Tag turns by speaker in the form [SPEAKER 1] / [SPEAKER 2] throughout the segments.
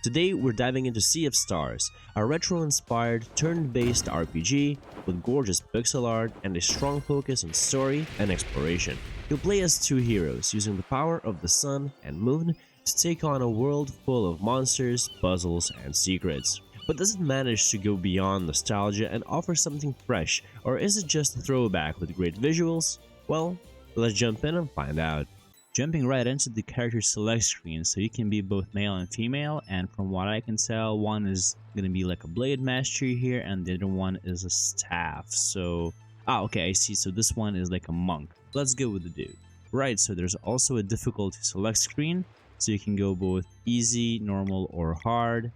[SPEAKER 1] Today we're diving into Sea of Stars, a retro-inspired turn-based RPG with gorgeous pixel art and a strong focus on story and exploration. You'll play as two heroes using the power of the sun and moon to take on a world full of monsters, puzzles, and secrets. But does it manage to go beyond nostalgia and offer something fresh, or is it just a throwback with great visuals? Well, let's jump in and find out. Jumping right into the character select screen, so you can be both male and female, and from what I can tell, one is going to be like a blade master here and the other one is a staff. So, okay, I see. So this one is like a monk. Let's go with the dude. Right, so there's also a difficulty select screen, so you can go both easy, normal, or hard.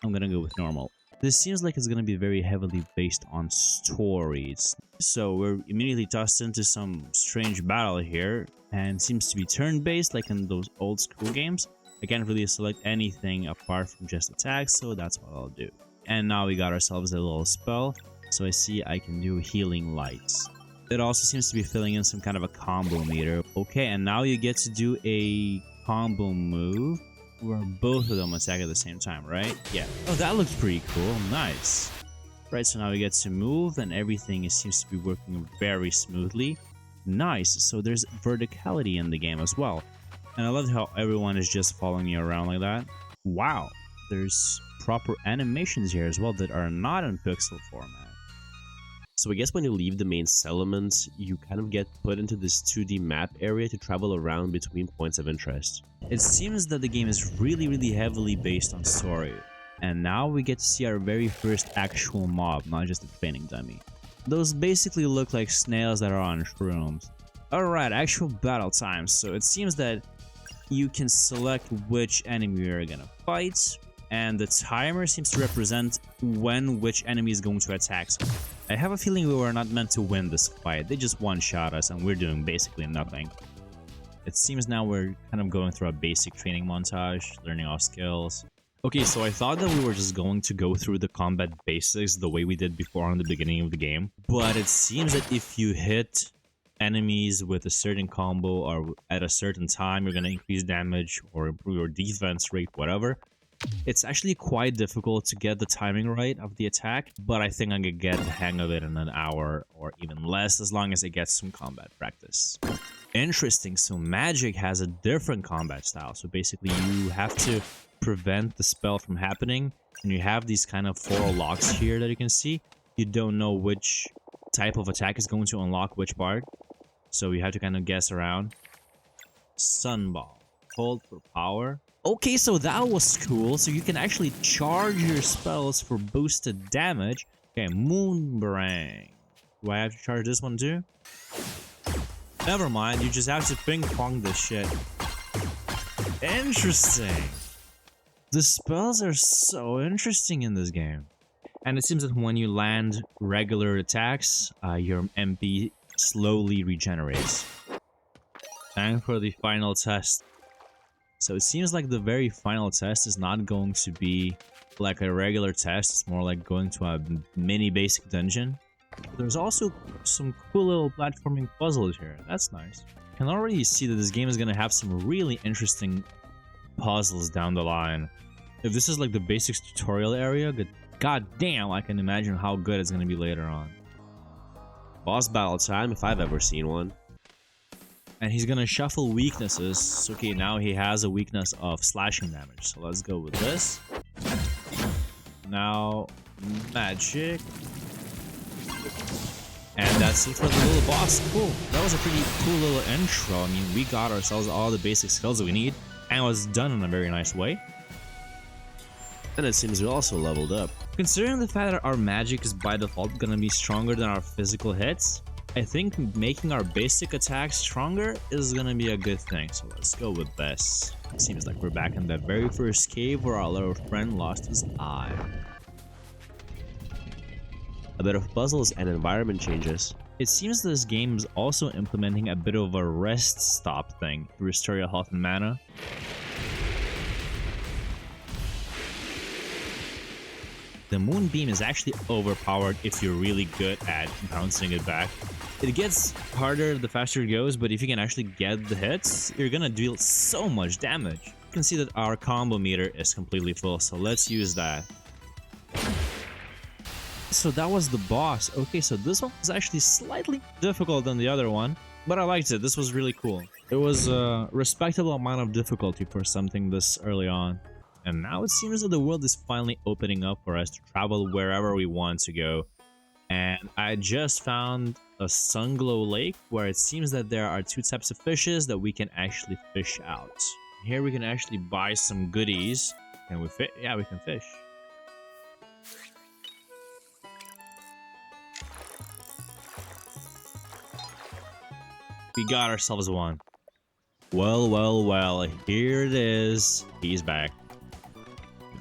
[SPEAKER 1] I'm gonna go with normal. This seems like it's gonna be very heavily based on stories. So we're immediately tossed into some strange battle here, and seems to be turn-based like in those old school games. I can't really select anything apart from just attacks, so that's what I'll do. And now we got ourselves a little spell, so I see I can do healing lights. It also seems to be filling in some kind of a combo meter. Okay, and now you get to do a combo move where both of them attack at the same time, right? Yeah. Oh, that looks pretty cool. Nice. Right, so now we get to move and everything seems to be working very smoothly. Nice. So there's verticality in the game as well. And I love how everyone is just following you around like that. Wow. There's proper animations here as well that are not in pixel format. So I guess when you leave the main settlement, you kind of get put into this 2D map area to travel around between points of interest. It seems that the game is really heavily based on story. And now we get to see our very first actual mob, not just a training dummy. Those basically look like snails that are on shrooms. Alright, actual battle time. So it seems that you can select which enemy you're gonna fight, and the timer seems to represent when which enemy is going to attack. I have a feeling we were not meant to win this fight. They just one-shot us and we're doing basically nothing. It seems now we're kind of going through a basic training montage, learning our skills. Okay, so I thought that we were just going to go through the combat basics the way we did before in the beginning of the game. But it seems that if you hit enemies with a certain combo or at a certain time, you're going to increase damage or improve your defense rate, whatever. It's actually quite difficult to get the timing right of the attack, but I think I could get the hang of it in an hour or even less as long as I get some combat practice. Interesting, so magic has a different combat style. So basically you have to prevent the spell from happening, and you have these kind of 4 locks here that you can see. You don't know which type of attack is going to unlock which part, so you have to kind of guess around. Sunball, hold for power. Okay, so that was cool. So you can actually charge your spells for boosted damage. Okay, Moonbrang. Do I have to charge this one too? Never mind, you just have to ping pong this shit. Interesting. The spells are so interesting in this game. And it seems that when you land regular attacks, your MP slowly regenerates. Time for the final test. So it seems like the very final test is not going to be like a regular test. It's more like going to a mini basic dungeon. There's also some cool little platforming puzzles here. That's nice. I can already see that this game is going to have some really interesting puzzles down the line. If this is like the basics tutorial area, god damn, I can imagine how good it's going to be later on. Boss battle time, if I've ever seen one. And he's gonna shuffle weaknesses. Okay, now he has a weakness of slashing damage. So let's go with this. Now, magic. And that's it for the little boss. Cool. That was a pretty cool little intro. I mean, we got ourselves all the basic skills that we need, and it was done in a very nice way. And it seems we also leveled up. Considering the fact that our magic is by default gonna be stronger than our physical hits, I think making our basic attacks stronger is gonna be a good thing, so let's go with this. It seems like we're back in that very first cave where our little friend lost his eye. A bit of puzzles and environment changes. It seems this game is also implementing a bit of a rest stop thing to restore your health and mana. The Moonbeam is actually overpowered if you're really good at bouncing it back. It gets harder the faster it goes, but if you can actually get the hits, you're gonna deal so much damage.
[SPEAKER 2] You can see that our combo meter is completely full, so let's use that. So that was the boss. Okay, so this one was actually slightly difficult than the other one, but I liked it. This was really cool. It was a respectable amount of difficulty for something this early on. And now it seems that the world is finally opening up for us to travel wherever we want to go. And I just found a Sunglow Lake where it seems that there are two types of fishes that we can actually fish out. Here we can actually buy some goodies. Can we fish? Yeah, we can fish. We got ourselves one. Well, here it is. He's back.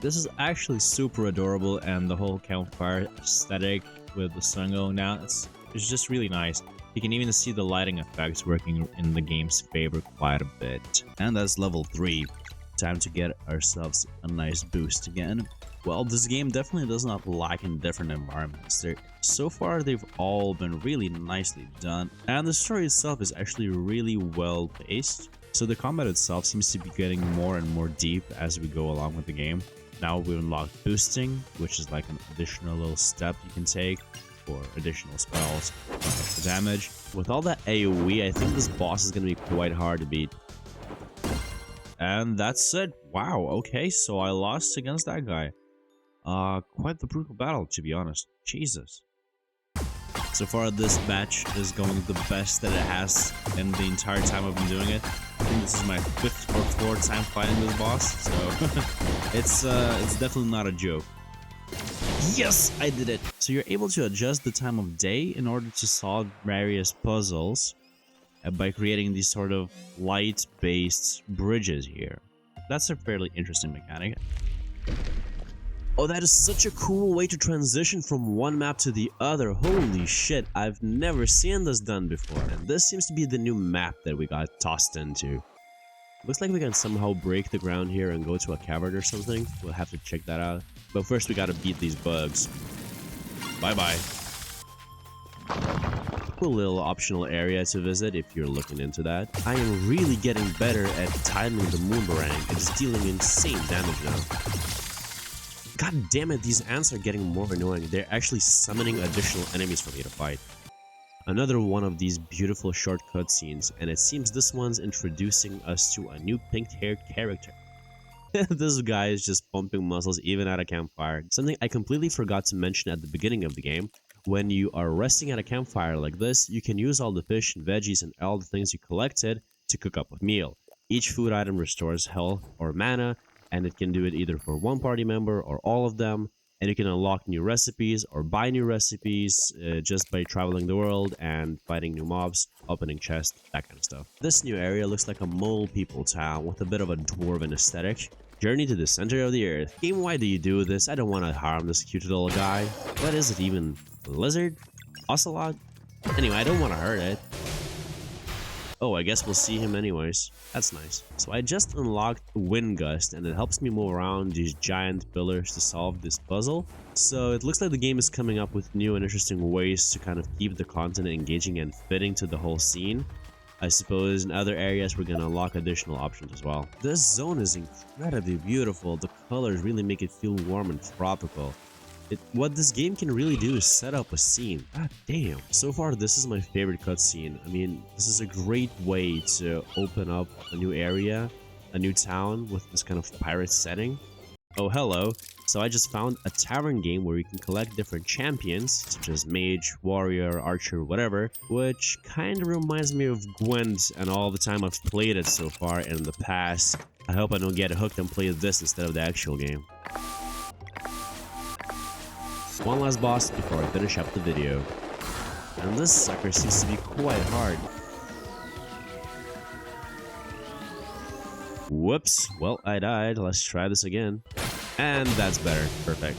[SPEAKER 2] This is actually super adorable, and the whole campfire aesthetic with the Sunglow now, it's just really nice. You can even see the lighting effects working in the game's favor quite a bit. And that's level 3. Time to get ourselves a nice boost again. Well, this game definitely does not lack in different environments. So far, they've all been really nicely done, and the story itself is actually really well paced. So the combat itself seems to be getting more and more deep as we go along with the game. Now we've unlocked boosting, which is like an additional little step you can take for additional spells or extra damage. With all that AoE, I think this boss is going to be quite hard to beat. And that's it. Wow, okay, so I lost against that guy. Quite the brutal battle, to be honest. Jesus. So far, this match is going the best that it has in the entire time I've been doing it. I think this is my 5th or 4th time fighting this boss, so it's definitely not a joke. Yes, I did it! So you're able to adjust the time of day in order to solve various puzzles by creating these sort of light-based bridges here. That's a fairly interesting mechanic. Oh, that is such a cool way to transition from one map to the other. Holy shit, I've never seen this done before. And this seems to be the new map that we got tossed into. Looks like we can somehow break the ground here and go to a cavern or something. We'll have to check that out. But first we gotta beat these bugs. Bye-bye. Cool little optional area to visit if you're looking into that. I am really getting better at timing the Moonbarang. It's dealing insane damage now. God damn it, these ants are getting more annoying. They're actually summoning additional enemies for me to fight. Another one of these beautiful short cutscenes, and it seems this one's introducing us to a new pink-haired character. This guy is just pumping muscles even at a campfire. Something I completely forgot to mention at the beginning of the game. When you are resting at a campfire like this, you can use all the fish and veggies and all the things you collected to cook up a meal. Each food item restores health or mana, and it can do it either for one party member or all of them, and you can unlock new recipes or buy new recipes just by traveling the world and fighting new mobs, opening chests, that kind of stuff. This new area looks like a mole people town with a bit of a dwarven aesthetic. Journey to the center of the earth. Game, why do you do this? I don't want to harm this cute little guy. What is it even? A lizard? Ocelot? Anyway, I don't want to hurt it. Oh, I guess we'll see him anyways. That's nice. So I just unlocked Wind Gust, and it helps me move around these giant pillars to solve this puzzle. So it looks like the game is coming up with new and interesting ways to kind of keep the content engaging and fitting to the whole scene. I suppose in other areas we're gonna unlock additional options as well. This zone is incredibly beautiful. The colors really make it feel warm and tropical. What this game can really do is set up a scene. God damn. So far, this is my favorite cutscene. I mean, this is a great way to open up a new area, a new town with this kind of pirate setting. Oh, hello. So I just found a tavern game where you can collect different champions, such as mage, warrior, archer, whatever, which kind of reminds me of Gwent and all the time I've played it so far in the past. I hope I don't get hooked and play this instead of the actual game. One last boss before I finish up the video. And this sucker seems to be quite hard. Whoops, well, I died. Let's try this again. And that's better. Perfect.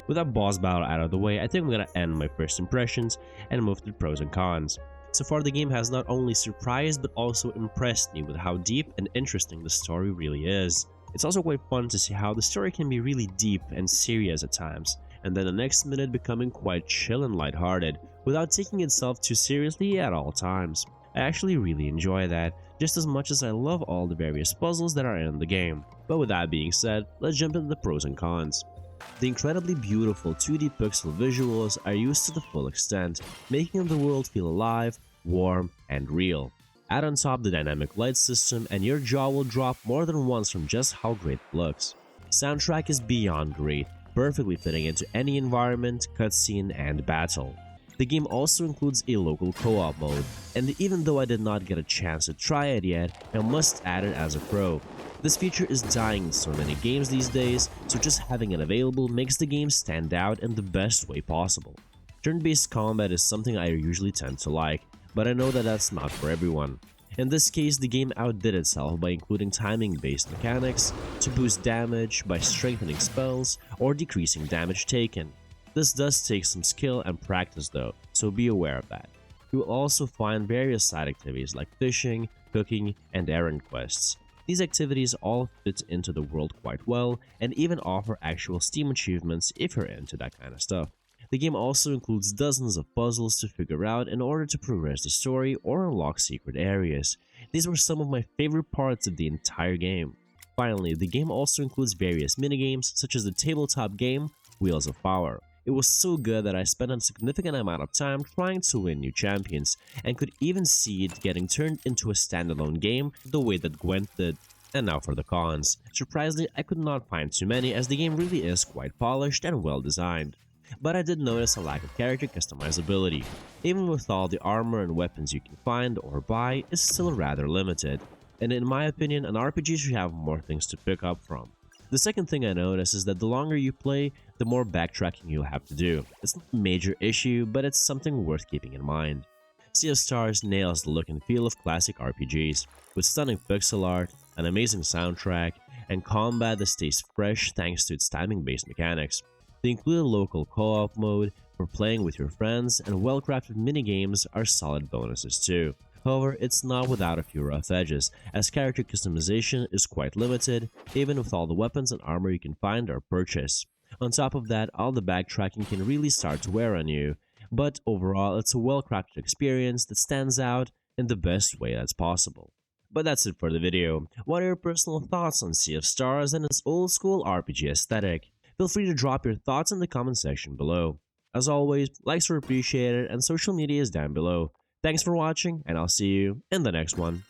[SPEAKER 2] With that boss battle out of the way, I think I'm gonna end my first impressions and move to the pros and cons. So far, the game has not only surprised but also impressed me with how deep and interesting the story really is. It's also quite fun to see how the story can be really deep and serious at times, and then the next minute becoming quite chill and lighthearted, without taking itself too seriously at all times. I actually really enjoy that.
[SPEAKER 1] just as much as I love all the various puzzles that are in the game. But with that being said, let's jump into the pros and cons. The incredibly beautiful 2D pixel visuals are used to the full extent, making the world feel alive, warm, and real. Add on top the dynamic light system and your jaw will drop more than once from just how great it looks. Soundtrack is beyond great, perfectly fitting into any environment, cutscene, and battle. The game also includes a local co-op mode, and even though I did not get a chance to try it yet, I must add it as a pro. This feature is dying in so many games these days, so just having it available makes the game stand out in the best way possible. Turn-based combat is something I usually tend to like, but I know that that's not for everyone. In this case, the game outdid itself by including timing-based mechanics to boost damage by strengthening spells or decreasing damage taken. This does take some skill and practice though, so be aware of that. You will also find various side activities like fishing, cooking, and errand quests. These activities all fit into the world quite well and even offer actual Steam achievements if you're into that kind of stuff. The game also includes dozens of puzzles to figure out in order to progress the story or unlock secret areas. These were some of my favorite parts of the entire game. Finally, the game also includes various minigames such as the tabletop game Wheels of Power. It was so good that I spent a significant amount of time trying to win new champions, and could even see it getting turned into a standalone game the way that Gwent did. And now for the cons. Surprisingly, I could not find too many as the game really is quite polished and well designed. But I did notice a lack of character customizability. Even with all the armor and weapons you can find or buy, is still rather limited. And in my opinion, an RPG should have more things to pick up from. The second thing I noticed is that the longer you play, the more backtracking you'll have to do. It's not a major issue, but it's something worth keeping in mind. Sea of Stars nails the look and feel of classic RPGs, with stunning pixel art, an amazing soundtrack, and combat that stays fresh thanks to its timing-based mechanics. The included local co-op mode for playing with your friends and well-crafted minigames are solid bonuses too. However, it's not without a few rough edges, as character customization is quite limited, even with all the weapons and armor you can find or purchase. On top of that, all the backtracking can really start to wear on you, but overall it's a well-crafted experience that stands out in the best way that's possible. But that's it for the video. What are your personal thoughts on Sea of Stars and its old-school RPG aesthetic? Feel free to drop your thoughts in the comment section below. As always, likes are appreciated and social media is down below. Thanks for watching, and I'll see you in the next one.